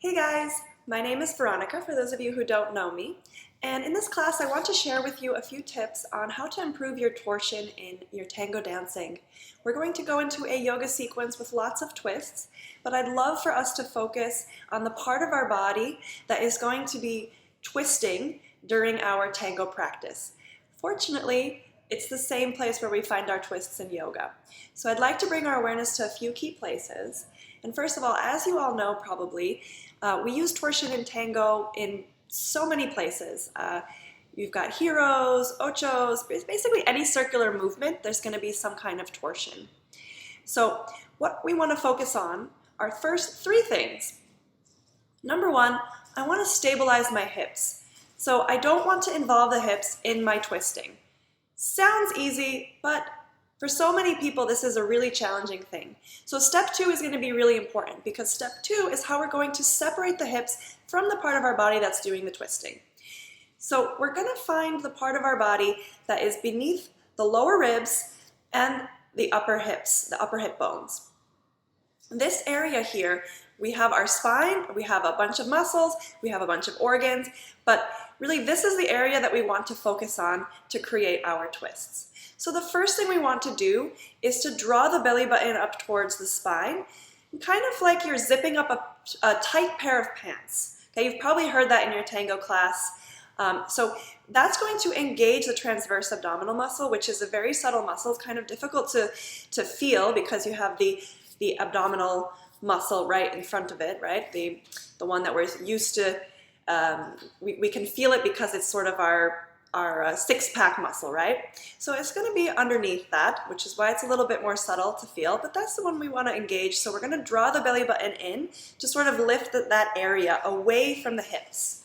Hey guys, my name is Veronica for those of you who don't know me, and in this class I want to share with you a few tips on how to improve your torsion in your tango dancing. We're going to go into a yoga sequence with lots of twists, but I'd love for us to focus on the part of our body that is going to be twisting during our tango practice. Fortunately, it's the same place where we find our twists in yoga. So I'd like to bring our awareness to a few key places. And first of all, as you all know probably, we use torsion in tango in so many places. You've got heroes, ochos, basically any circular movement, there's going to be some kind of torsion. So what we want to focus on are first three things. Number one, I want to stabilize my hips. So I don't want to involve the hips in my twisting. Sounds easy, but for so many people, this is a really challenging thing. So step two is going to be really important because step two is how we're going to separate the hips from the part of our body that's doing the twisting. So we're going to find the part of our body that is beneath the lower ribs and the upper hips, the upper hip bones. This area here, we have our spine, we have a bunch of muscles, we have a bunch of organs, but really this is the area that we want to focus on to create our twists. So the first thing we want to do is to draw the belly button up towards the spine, kind of like you're zipping up a tight pair of pants. Okay, you've probably heard that in your tango class. So that's going to engage the transverse abdominal muscle, which is a very subtle muscle. It's kind of difficult to feel because you have the abdominal muscle right in front of it, right? The one that we're used to, we can feel it because it's sort of our six-pack muscle, right? So it's going to be underneath that, which is why it's a little bit more subtle to feel, but that's the one we want to engage. So we're going to draw the belly button in to sort of lift that area away from the hips.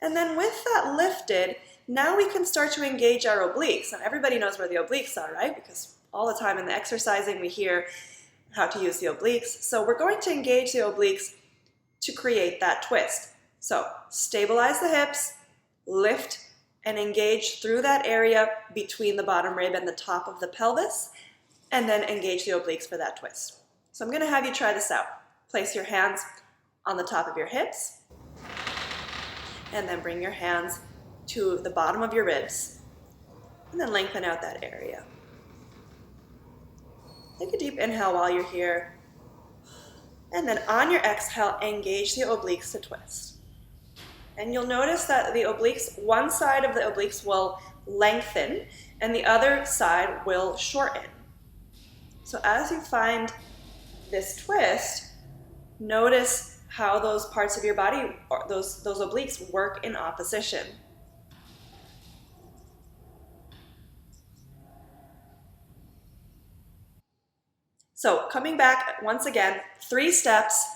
And then with that lifted, now we can start to engage our obliques. Now everybody knows where the obliques are, right? Because all the time in the exercising we hear how to use the obliques. So we're going to engage the obliques to create that twist. So stabilize the hips, lift and engage through that area between the bottom rib and the top of the pelvis, and then engage the obliques for that twist. So I'm going to have you try this out. Place your hands on the top of your hips, and then bring your hands to the bottom of your ribs, and then lengthen out that area. Take a deep inhale while you're here, and then on your exhale, engage the obliques to twist. And you'll notice that the obliques, one side of the obliques will lengthen and the other side will shorten. So as you find this twist, notice how those parts of your body, those obliques, work in opposition. So coming back once again, 3 steps.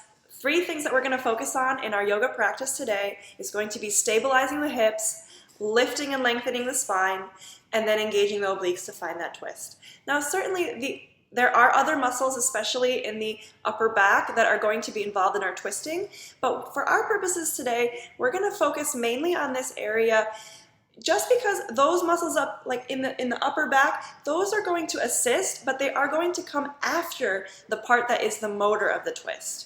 3 things that we're going to focus on in our yoga practice today is going to be stabilizing the hips, lifting and lengthening the spine, and then engaging the obliques to find that twist. Now certainly there are other muscles, especially in the upper back, that are going to be involved in our twisting, but for our purposes today, we're going to focus mainly on this area just because those muscles up, like in the upper back, those are going to assist, but they are going to come after the part that is the motor of the twist.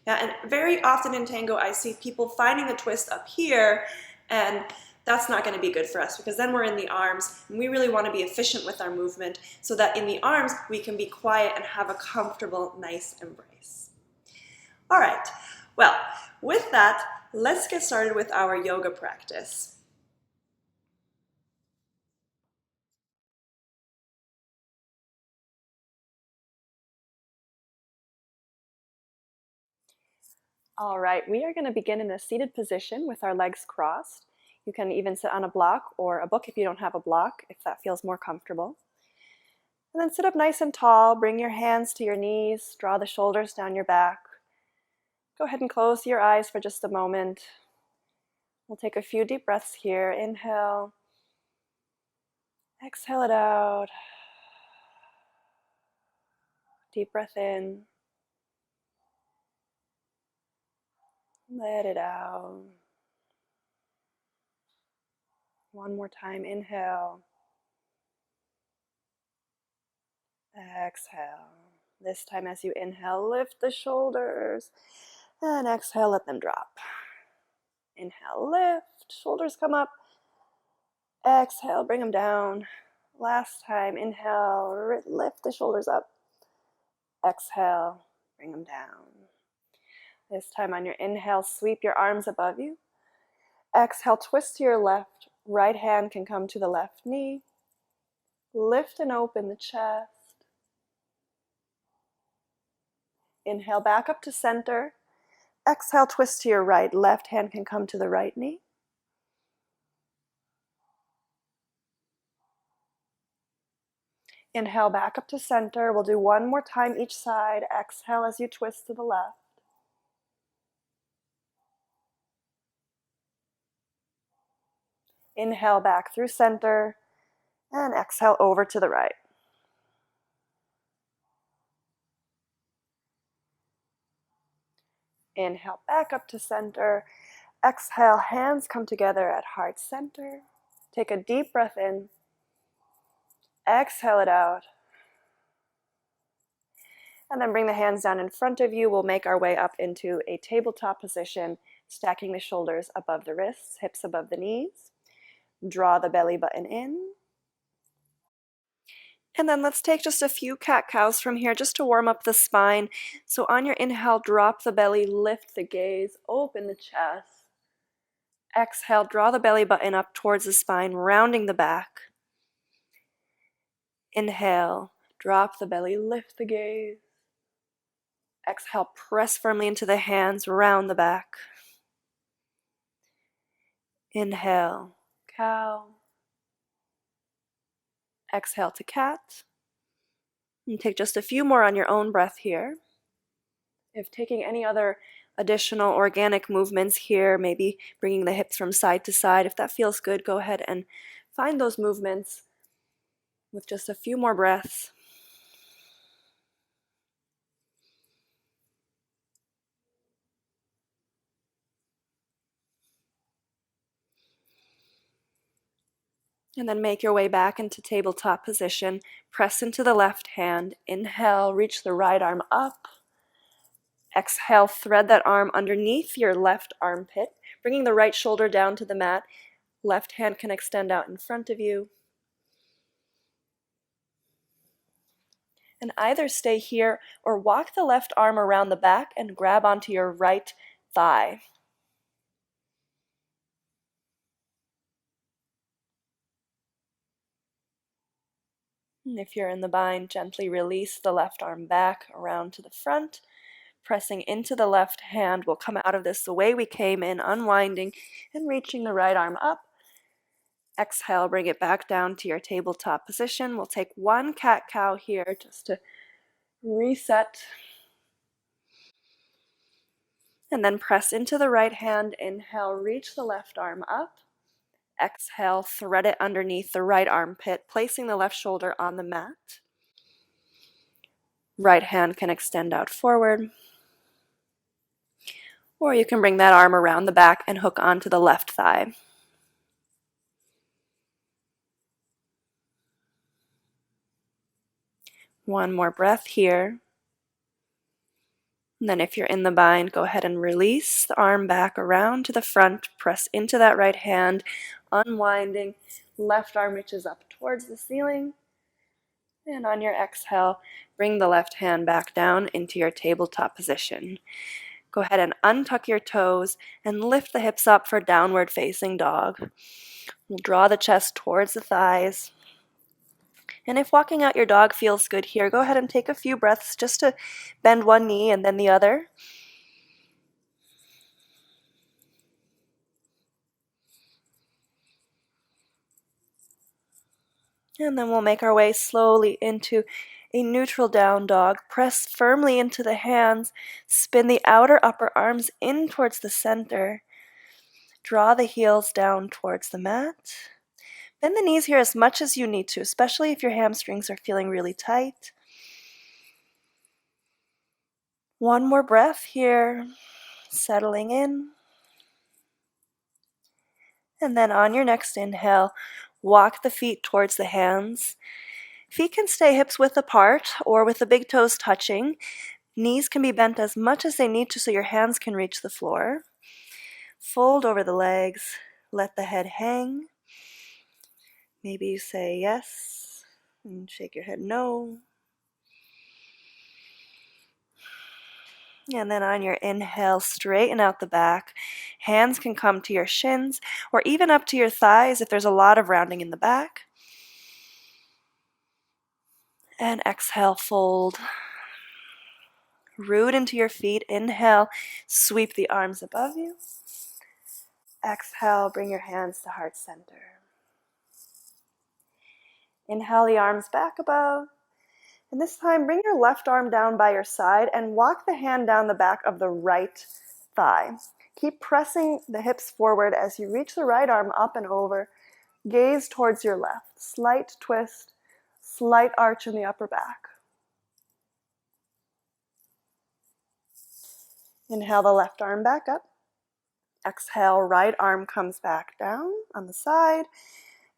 Yeah, and very often in tango, I see people finding the twist up here, and that's not going to be good for us because then we're in the arms, and we really want to be efficient with our movement so that in the arms, we can be quiet and have a comfortable, nice embrace. All right, well, with that, let's get started with our yoga practice. All right, we are going to begin in a seated position with our legs crossed. You can even sit on a block or a book if you don't have a block, if that feels more comfortable. And then sit up nice and tall, bring your hands to your knees, draw the shoulders down your back. Go ahead and close your eyes for just a moment. We'll take a few deep breaths here. Inhale, exhale it out. Deep breath in. Let it out. One more time, inhale. Exhale. This time as you inhale, lift the shoulders. And exhale, let them drop. Inhale, lift, shoulders come up. Exhale, bring them down. Last time, inhale, lift the shoulders up. Exhale, bring them down. This time on your inhale, sweep your arms above you. Exhale, twist to your left. Right hand can come to the left knee. Lift and open the chest. Inhale, back up to center. Exhale, twist to your right. Left hand can come to the right knee. Inhale, back up to center. We'll do one more time each side. Exhale as you twist to the left. Inhale, back through center. And exhale over to the right. Inhale, back up to center. Exhale, hands come together at heart center. Take a deep breath in. Exhale it out. And then bring the hands down in front of you. We'll make our way up into a tabletop position, stacking the shoulders above the wrists, hips above the knees. Draw the belly button in. And then let's take just a few cat-cows from here just to warm up the spine. So on your inhale, drop the belly, lift the gaze, open the chest. Exhale, draw the belly button up towards the spine, rounding the back. Inhale, drop the belly, lift the gaze. Exhale, press firmly into the hands, round the back. Inhale, cow. Exhale to cat. And take just a few more on your own breath here. If taking any other additional organic movements here, maybe bringing the hips from side to side, if that feels good, go ahead and find those movements with just a few more breaths. And then make your way back into tabletop position. Press into the left hand. Inhale, reach the right arm up. Exhale, thread that arm underneath your left armpit, bringing the right shoulder down to the mat. Left hand can extend out in front of you. And either stay here or walk the left arm around the back and grab onto your right thigh. And if you're in the bind, gently release the left arm back around to the front. Pressing into the left hand, we'll come out of this the way we came in, unwinding and reaching the right arm up. Exhale, bring it back down to your tabletop position. We'll take one cat-cow here just to reset. And then press into the right hand. Inhale, reach the left arm up. Exhale, thread it underneath the right armpit, placing the left shoulder on the mat. Right hand can extend out forward. Or you can bring that arm around the back and hook onto the left thigh. One more breath here. And then if you're in the bind, go ahead and release the arm back around to the front. Press into that right hand, unwinding. Left arm reaches up towards the ceiling. And on your exhale, bring the left hand back down into your tabletop position. Go ahead and untuck your toes and lift the hips up for downward facing dog. We'll draw the chest towards the thighs. And if walking out your dog feels good here, go ahead and take a few breaths just to bend one knee and then the other. And then we'll make our way slowly into a neutral down dog. Press firmly into the hands. Spin the outer upper arms in towards the center. Draw the heels down towards the mat. Bend the knees here as much as you need to, especially if your hamstrings are feeling really tight. One more breath here, settling in. And then on your next inhale, walk the feet towards the hands. Feet can stay hips width apart or with the big toes touching. Knees can be bent as much as they need to so your hands can reach the floor. Fold over the legs. Let the head hang. Maybe you say yes and shake your head no. And then on your inhale, straighten out the back. Hands can come to your shins or even up to your thighs if there's a lot of rounding in the back. And exhale, fold. Root into your feet. Inhale, sweep the arms above you. Exhale, bring your hands to heart center. Inhale the arms back above. And this time, bring your left arm down by your side and walk the hand down the back of the right thigh. Keep pressing the hips forward as you reach the right arm up and over. Gaze towards your left. Slight twist, slight arch in the upper back. Inhale the left arm back up. Exhale, right arm comes back down on the side.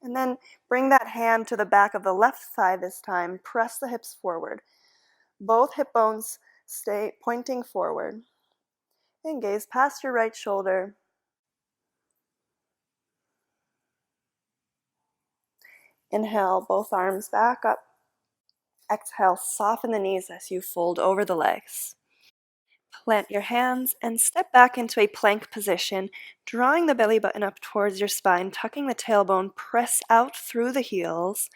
And then bring that hand to the back of the left thigh this time. Press the hips forward. Both hip bones stay pointing forward. And gaze past your right shoulder. Inhale, both arms back up. Exhale, soften the knees as you fold over the legs. Plant your hands and step back into a plank position, drawing the belly button up towards your spine, tucking the tailbone, press out through the heels.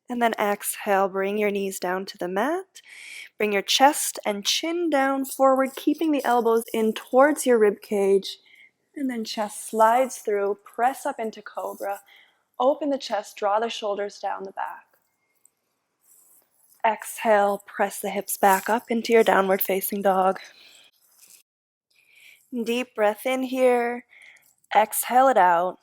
And then exhale, bring your knees down to the mat. Bring your chest and chin down forward, keeping the elbows in towards your rib cage. And then chest slides through, press up into cobra. Open the chest, draw the shoulders down the back. Exhale, press the hips back up into your downward facing dog. Deep breath in here. Exhale it out.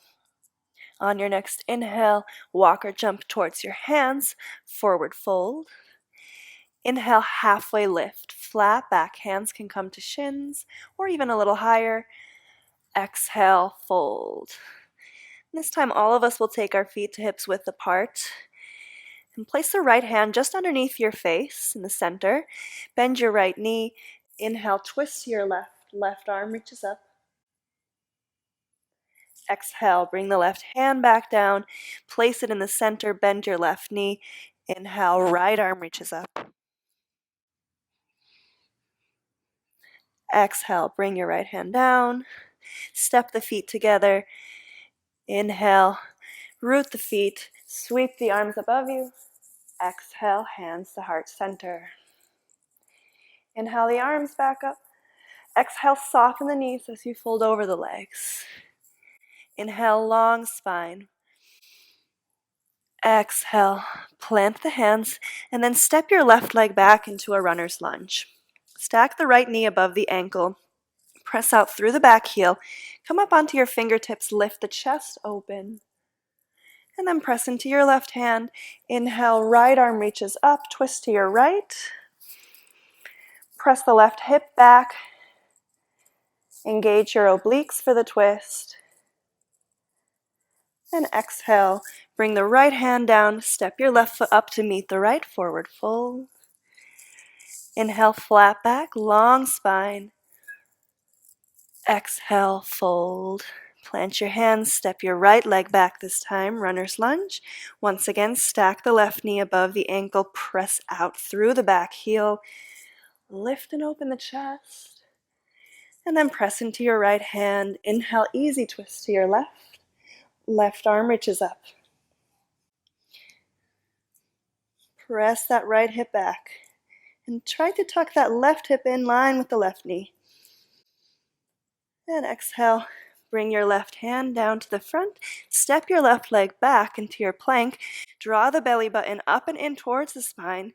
On your next inhale, walk or jump towards your hands, forward fold. Inhale, halfway lift, flat back, hands can come to shins or even a little higher. Exhale, fold. This time all of us will take our feet to hips width apart and place the right hand just underneath your face in the center. Bend your right knee. Inhale, twist to your left. Left arm reaches up. Exhale, bring the left hand back down. Place it in the center. Bend your left knee. Inhale, right arm reaches up. Exhale, bring your right hand down. Step the feet together. Inhale, root the feet. Sweep the arms above you. Exhale, hands to heart center. Inhale the arms back up. Exhale, soften the knees as you fold over the legs. Inhale, long spine. Exhale, plant the hands, and then step your left leg back into a runner's lunge. Stack the right knee above the ankle. Press out through the back heel. Come up onto your fingertips, lift the chest open. And then press into your left hand. Inhale, right arm reaches up, twist to your right. Press the left hip back. Engage your obliques for the twist. And exhale, bring the right hand down, step your left foot up to meet the right, forward fold. Inhale, flat back, long spine. Exhale, fold. Plant your hands, step your right leg back this time, runner's lunge. Once again, stack the left knee above the ankle, press out through the back heel. Lift and open the chest. And then press into your right hand. Inhale, easy twist to your left. Left arm reaches up. Press that right hip back. And try to tuck that left hip in line with the left knee. And exhale, bring your left hand down to the front. Step your left leg back into your plank. Draw the belly button up and in towards the spine.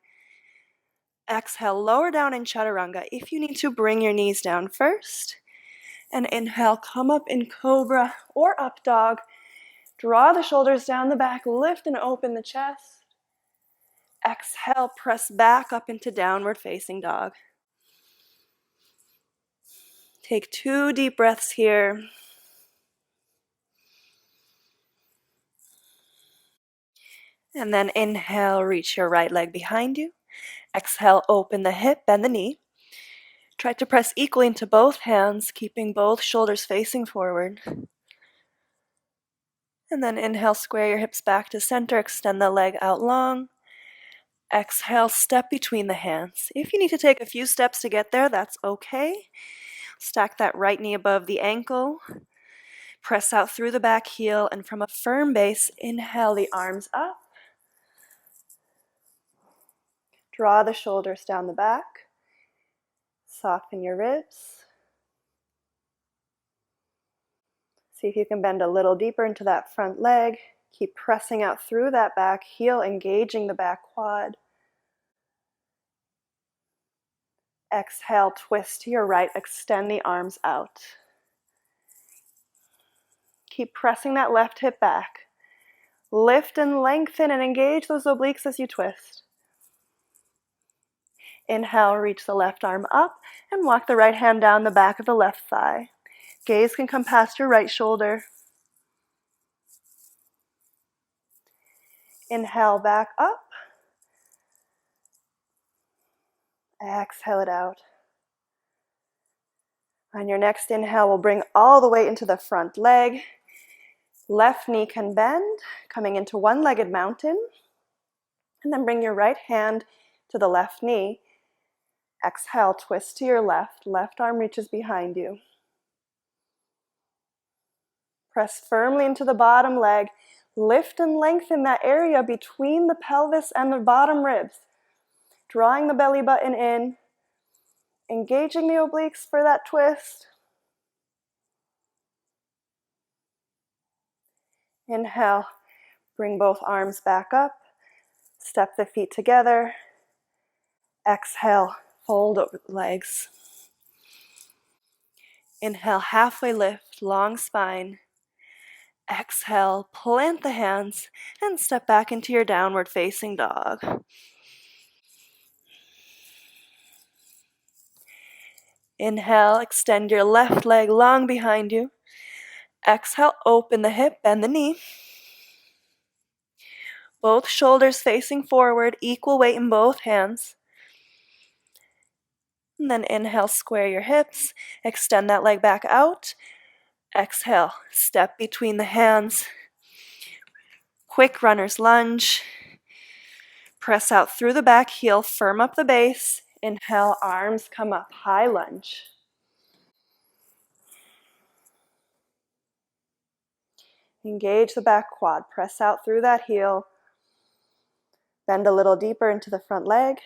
Exhale, lower down in chaturanga. If you need to, bring your knees down first. And inhale, come up in cobra or up dog. Draw the shoulders down the back, lift and open the chest. Exhale, press back up into downward facing dog. Take 2 deep breaths here. And then inhale, reach your right leg behind you. Exhale, open the hip, bend the knee. Try to press equally into both hands, keeping both shoulders facing forward. And then inhale, square your hips back to center, extend the leg out long. Exhale, step between the hands. If you need to take a few steps to get there, that's okay. Stack that right knee above the ankle. Press out through the back heel, and from a firm base, inhale the arms up. Draw the shoulders down the back. Soften your ribs. See if you can bend a little deeper into that front leg. Keep pressing out through that back heel, engaging the back quad. Exhale, twist to your right, extend the arms out. Keep pressing that left hip back. Lift and lengthen and engage those obliques as you twist. Inhale, reach the left arm up and walk the right hand down the back of the left thigh. Gaze can come past your right shoulder. Inhale, back up. Exhale it out. On your next inhale, we'll bring all the way into the front leg. Left knee can bend, coming into one-legged mountain. And then bring your right hand to the left knee. Exhale, twist to your left. Left arm reaches behind you. Press firmly into the bottom leg. Lift and lengthen that area between the pelvis and the bottom ribs. Drawing the belly button in. Engaging the obliques for that twist. Inhale, bring both arms back up. Step the feet together. Exhale, fold over the legs. Inhale, halfway lift, long spine. Exhale, plant the hands and step back into your downward facing dog. Inhale, extend your left leg long behind you. Exhale, open the hip, bend the knee. Both shoulders facing forward, equal weight in both hands. And then inhale, square your hips, extend that leg back out. Exhale, step between the hands. Quick runner's lunge. Press out through the back heel, firm up the base. Inhale, arms come up, high lunge. Engage the back quad, press out through that heel. Bend a little deeper into the front leg.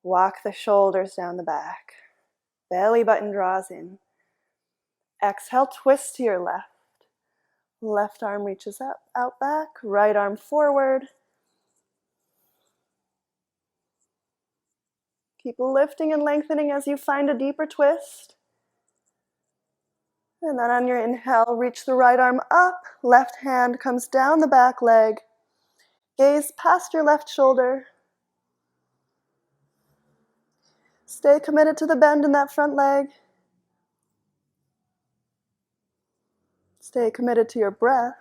Walk the shoulders down the back. Belly button draws in. Exhale, twist to your left. Left arm reaches up, out back. Right arm forward. Keep lifting and lengthening as you find a deeper twist. And then on your inhale, reach the right arm up. Left hand comes down the back leg. Gaze past your left shoulder. Stay committed to the bend in that front leg. Stay committed to your breath.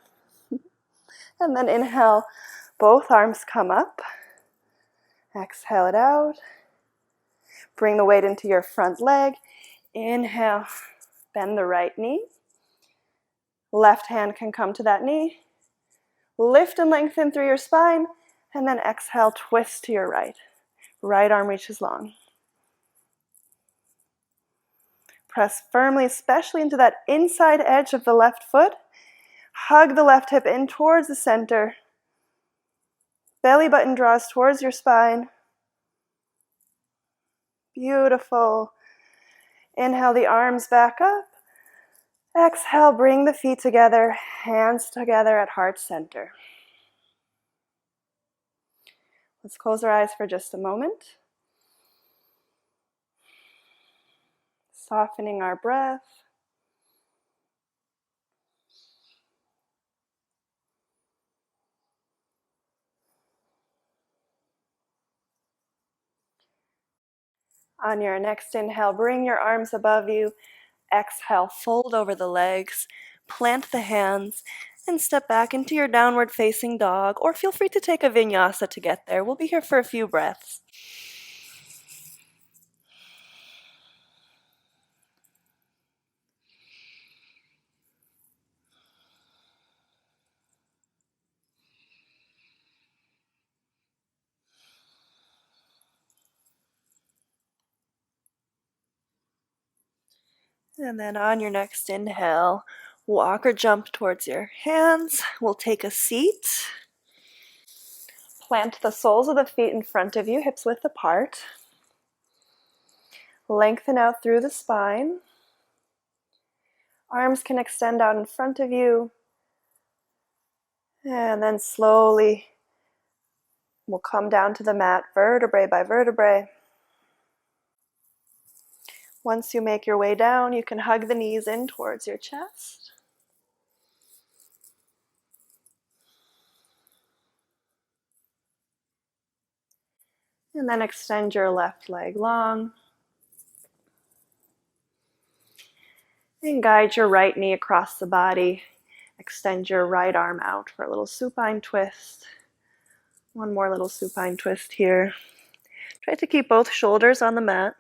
And then inhale, both arms come up. Exhale it out. Bring the weight into your front leg. Inhale, bend the right knee. Left hand can come to that knee. Lift and lengthen through your spine. And then exhale, twist to your right. Right arm reaches long. Press firmly, especially into that inside edge of the left foot. Hug the left hip in towards the center. Belly button draws towards your spine. Beautiful. Inhale the arms back up. Exhale, bring the feet together, hands together at heart center. Let's close our eyes for just a moment. Softening our breath. On your next inhale, bring your arms above you. Exhale, fold over the legs. Plant the hands And step back into your downward facing dog, or feel free to take a vinyasa to get there. We'll be here for a few breaths. And then on your next inhale, walk or jump towards your hands. We'll take a seat. Plant the soles of the feet in front of you, hips width apart. Lengthen out through the spine. Arms can extend out in front of you. And then slowly we'll come down to the mat, vertebrae by vertebrae. Once you make your way down, you can hug the knees in towards your chest. And then extend your left leg long. And guide your right knee across the body. Extend your right arm out for a little supine twist. One more little supine twist here. Try to keep both shoulders on the mat.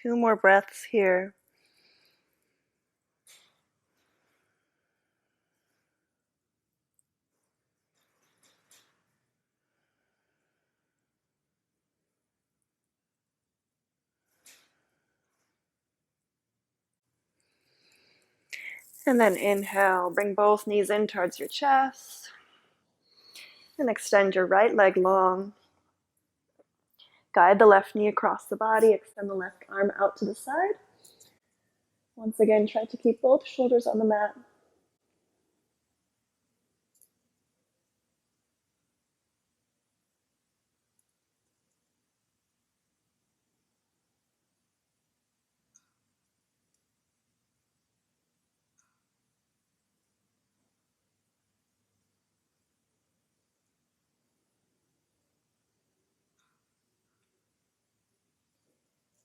Two more breaths here. And then inhale, bring both knees in towards your chest. And extend your right leg long. Guide the left knee across the body, extend the left arm out to the side. Once again, try to keep both shoulders on the mat.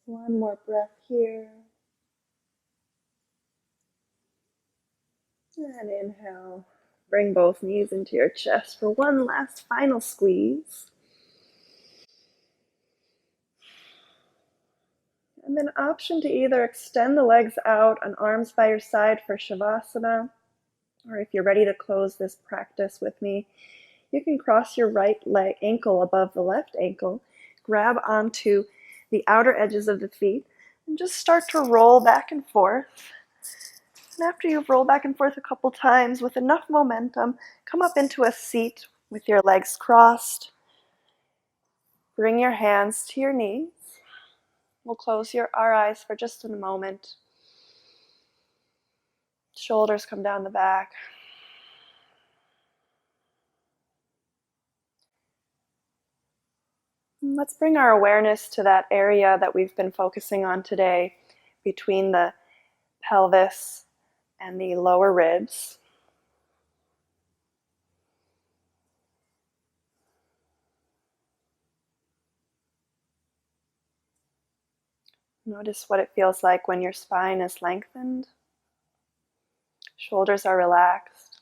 One more breath here. And inhale. Bring both knees into your chest for one last final squeeze. And then option to either extend the legs out and arms by your side for Shavasana, or if you're ready to close this practice with me, you can cross your right leg ankle above the left ankle, grab onto the outer edges of the feet, and just start to roll back and forth. And after you've rolled back and forth a couple times with enough momentum, come up into a seat with your legs crossed. Bring your hands to your knees. We'll close our eyes for just a moment. Shoulders come down the back. Let's bring our awareness to that area that we've been focusing on today, between the pelvis and the lower ribs. Notice what it feels like when your spine is lengthened, shoulders are relaxed,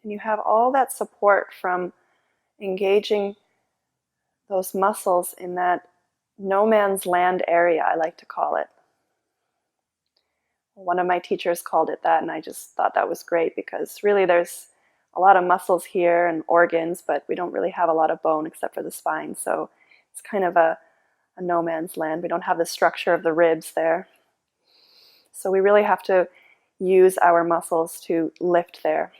and you have all that support from engaging those muscles in that no man's land area, I like to call it. One of my teachers called it that, and I just thought that was great, because really there's a lot of muscles here and organs, but we don't really have a lot of bone except for the spine, so it's kind of a no man's land. We don't have the structure of the ribs there. So we really have to use our muscles to lift there.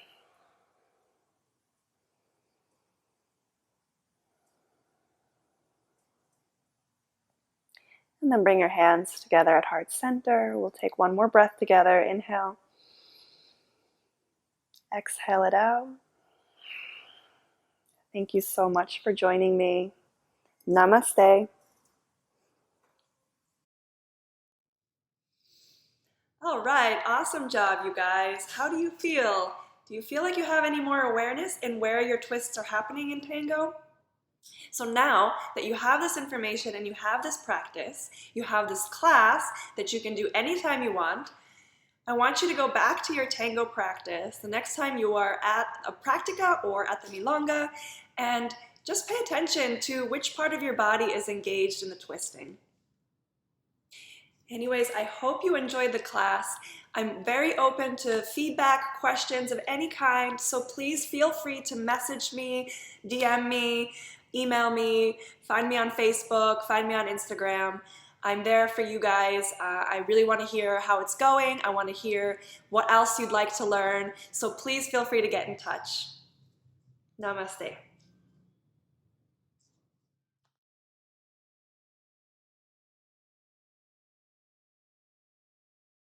And then bring your hands together at heart center. We'll take one more breath together. Inhale. Exhale it out. Thank you so much for joining me. Namaste. All right, awesome job, you guys. How do you feel? Do you feel like you have any more awareness in where your twists are happening in Tango? So now that you have this information and you have this practice, you have this class that you can do anytime you want, I want you to go back to your Tango practice the next time you are at a practica or at the milonga, and just pay attention to which part of your body is engaged in the twisting. Anyways, I hope you enjoyed the class. I'm very open to feedback, questions of any kind, so please feel free to message me, DM me, email me, find me on Facebook, find me on Instagram. I'm there for you guys. I really want to hear how it's going. I want to hear what else you'd like to learn, so please feel free to get in touch. Namaste.